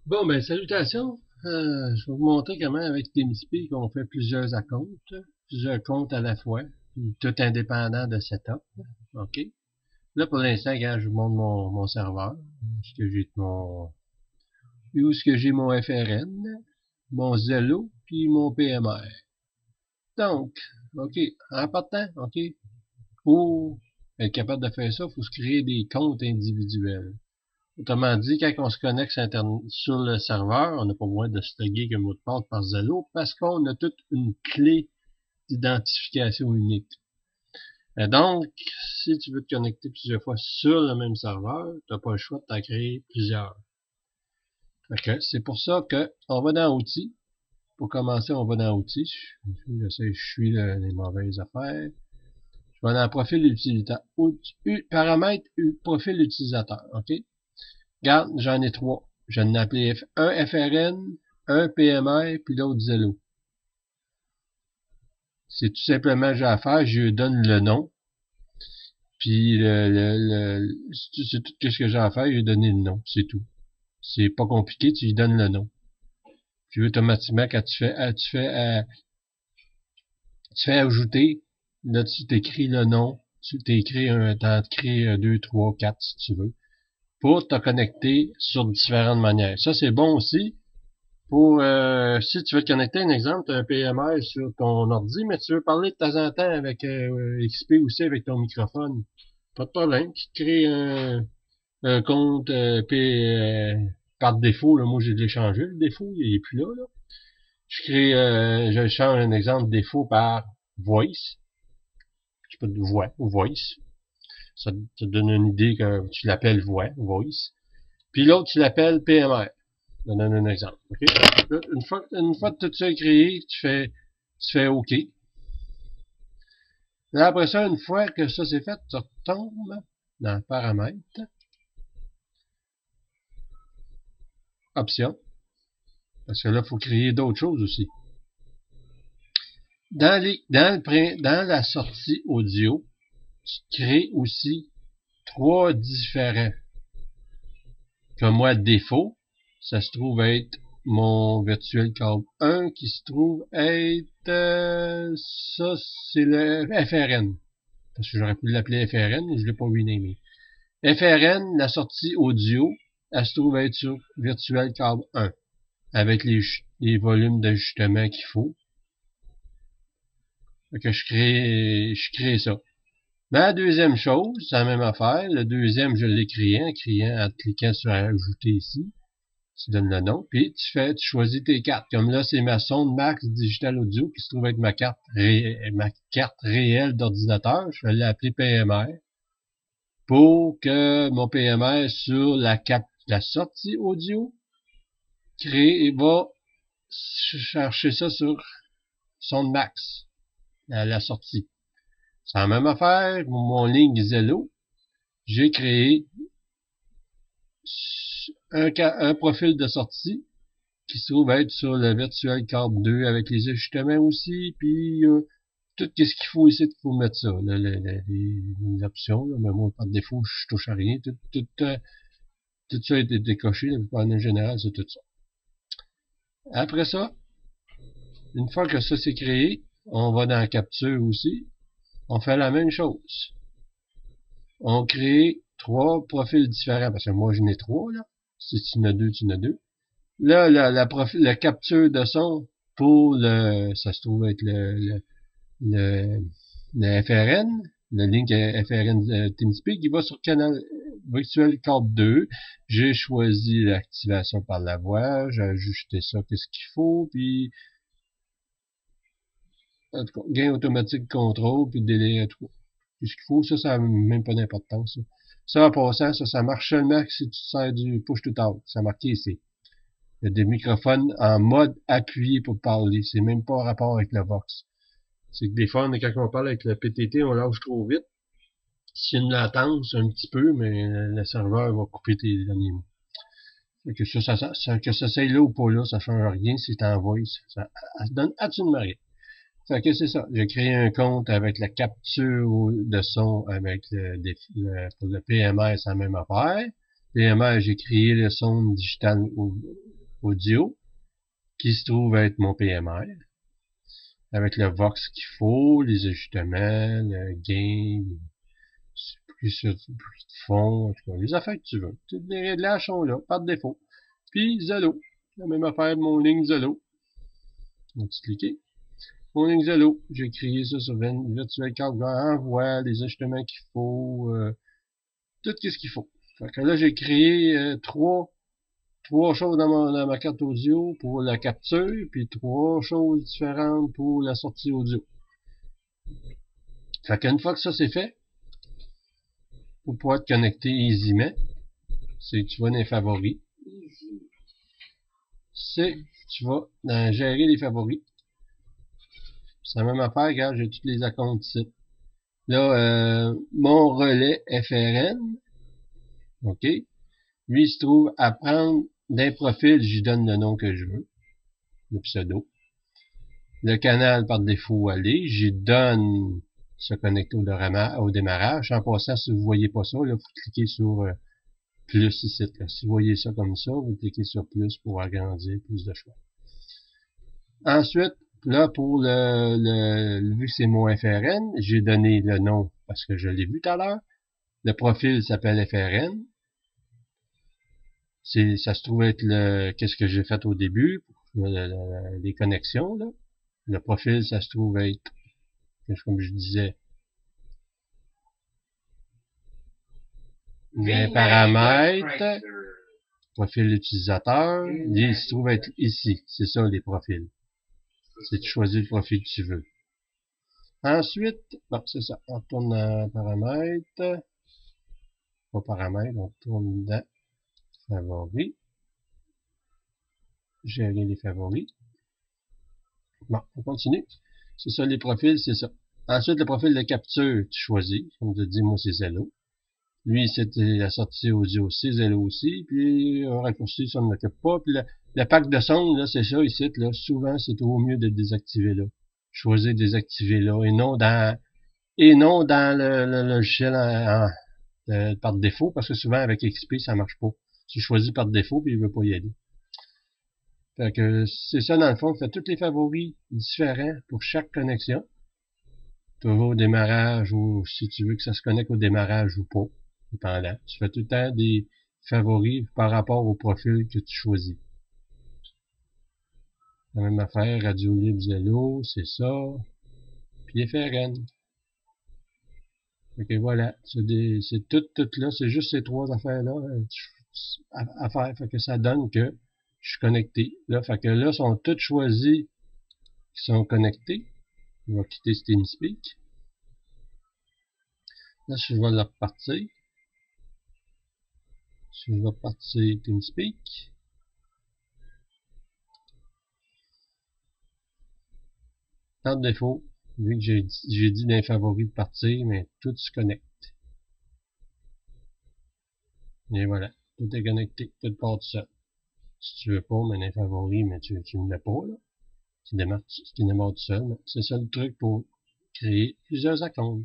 Bon, ben, salutations. Je vais vous montrer comment, avec TeamSpeak, on fait plusieurs comptes à la fois, puis tout indépendant de setup. OK? Là, pour l'instant, regarde, je vous montre mon serveur. Où est-ce que j'ai mon FRN, mon Zello, puis mon PMR. Donc, OK, en partant, OK, pour être capable de faire ça, il faut se créer des comptes individuels. Autrement dit, quand on se connecte sur le serveur, on n'a pas besoin de se loguer avec un mot de passe par Zello parce qu'on a toute une clé d'identification unique. Et donc, si tu veux te connecter plusieurs fois sur le même serveur, tu n'as pas le choix de t'en créer plusieurs. C'est pour ça que on va dans Outils. Pour commencer, on va dans Outils. Je suis les mauvaises affaires. Je vais dans Profil utilisateur. Paramètres profil utilisateur. OK? Regarde, j'en ai trois. Je n'ai appelé un FRN, un PMR, puis l'autre Zello. C'est tout simplement j'ai à faire, je lui donne le nom, puis c'est tout ce que j'ai à faire, je lui donne le nom, c'est tout. C'est pas compliqué, tu lui donnes le nom. Puis automatiquement, quand tu fais ajouter, là tu t'écris le nom, t'en écris 2, 3, 4 si tu veux, pour te connecter sur différentes manières. Ça, c'est bon aussi. Si tu veux te connecter, un exemple, tu as un PMR sur ton ordi, mais tu veux parler de temps en temps avec XP aussi avec ton microphone. Pas de problème. Tu te crées un compte par défaut. Là, moi, j'ai déjà changé le défaut, il est plus là. Je change un exemple défaut par voice. Je peux de voix ou voice. Ça te donne une idée que tu l'appelles voice. Puis l'autre, tu l'appelles PMR. Je donne un exemple. Okay? Là, une fois que tout ça est créé, tu fais OK. Là, après ça, une fois que ça c'est fait, tu retombes dans Paramètres, Options, parce que là, il faut créer d'autres choses aussi. Dans la sortie audio, tu crées aussi trois différents. Comme moi, défaut, ça se trouve être mon virtuel câble 1 qui se trouve être ça c'est le FRN. Parce que j'aurais pu l'appeler FRN, mais je l'ai pas renamé. FRN, la sortie audio, elle se trouve être sur virtuel câble 1 avec les volumes d'ajustement qu'il faut. Fait que je crée ça. La deuxième chose, c'est la même affaire. Le deuxième, je l'ai créé en cliquant sur ajouter ici. Tu donnes le nom, puis tu choisis tes cartes. Comme là, c'est ma sonde Max Digital Audio qui se trouve être ma carte réelle d'ordinateur. Je vais l'appeler PMR pour que mon PMR sur la sortie audio va chercher ça sur sonde Max, la sortie. C'est la même affaire, mon ligne Zello. J'ai créé un profil de sortie qui se trouve être sur le Virtual Card 2 avec les ajustements aussi, puis tout ce qu'il faut ici, il faut mettre ça, là, les options, là, mais moi, par défaut, je touche à rien, tout ça a été décoché, en général, c'est tout ça. Après ça, une fois que ça c'est créé, on va dans la capture aussi, on fait la même chose. On crée trois profils différents, parce que moi, j'en ai trois, là. Si tu en as deux, tu en as deux. Là, la capture de son pour ça se trouve être le FRN, le link FRN TeamSpeak, il va sur canal virtuel card 2. J'ai choisi l'activation par la voix, j'ai ajusté ça, qu'est-ce qu'il faut, puis en tout cas, gain automatique contrôle, puis délai 3. Qu'est-ce qu'il faut, ça n'a même pas d'importance. Ça, en passant, ça marche seulement si tu sers du push to talk. Ça marqué ici. Il y a des microphones en mode appuyé pour parler. C'est même pas en rapport avec le Vox. C'est que des fois, quand on parle avec le PTT, on lâche trop vite. S'il y a une latence, un petit peu, mais le serveur va couper tes derniers mots. Que que ça s'aille là ou pas là, ça change rien si t'es en voice. Ça donne absolument rien. Fait que c'est ça. J'ai créé un compte avec la capture de son avec pour le PMR, c'est la même affaire. PMR, j'ai créé le son digital audio, qui se trouve être mon PMR, avec le Vox qu'il faut, les ajustements, le gain, plus de fond, en tout cas, les affaires que tu veux. Toutes les réglages sont là, par défaut. Puis Zello, la même affaire de mon ligne Zello. On va cliquer. Mon ligne Zello, j'ai créé ça sur Virtual Card, envoie les ajustements qu'il faut, tout ce qu'il faut. Fait que là, j'ai créé trois choses dans ma carte audio pour la capture, puis 3 choses différentes pour la sortie audio. Fait qu'une fois que ça c'est fait, pour pouvoir te connecter aisément, c'est tu vas dans les favoris. Tu vas dans gérer les favoris. C'est la même affaire, regarde, j'ai tous les accounts ici. Là, mon relais FRN, OK, lui, il se trouve à prendre d'un profil, j'y donne le nom que je veux, le pseudo. Le canal, par défaut, aller, j'y donne se connecter au démarrage. En passant, si vous voyez pas ça, là, vous cliquez sur plus ici. Là. Si vous voyez ça comme ça, vous cliquez sur plus pour agrandir plus de choix. Ensuite, là, pour vu que c'est mon FRN, j'ai donné le nom parce que je l'ai vu tout à l'heure. Le profil s'appelle FRN. Ça se trouve être qu'est-ce que j'ai fait au début, les connexions, là. Le profil, ça se trouve être, comme je disais, les paramètres, profil utilisateur, il se trouve être ici. C'est ça, les profils. C'est de choisir le profil que tu veux. Ensuite, bon, c'est ça. On tourne dans paramètres. Pas paramètres, on tourne dans favoris. Gérer les favoris. Bon, on continue. C'est ça, les profils, c'est ça. Ensuite, le profil de capture, tu choisis. Comme je dis, moi, c'est Zello. Lui, c'était la sortie audio, c'est Zello aussi. Puis, un raccourci, ça ne m'occupe pas. Puis, le pack de son, là, c'est ça, ici, là. Souvent, c'est au mieux de désactiver là. Choisir désactiver là. Et non dans le logiciel par défaut, parce que souvent, avec XP, ça marche pas. Tu choisis par défaut, puis il veut pas y aller. Fait que c'est ça dans le fond, fait tous les favoris différents pour chaque connexion. Tu vas au démarrage ou si tu veux que ça se connecte au démarrage ou pas, dépendant. Tu fais tout le temps des favoris par rapport au profil que tu choisis. La même affaire, Radio Libre Zello, c'est ça. Puis FRN. Fait que voilà, c'est tout là, c'est juste ces trois affaires-là à faire. Fait que ça donne que je suis connecté. Là, fait que là, sont toutes choisis qui sont connectés. On va quitter TeamSpeak. Là, je vais le repartir. Je vais repartir TeamSpeak. Par défaut, vu que j'ai dit dans les favoris de partir, mais tout se connecte. Et voilà, tout est connecté, tout part tout seul. Si tu veux pas, mais dans les favoris, mais tu ne l'as pas, là. Tu démarres tout seul. C'est ça le truc pour créer plusieurs accounts.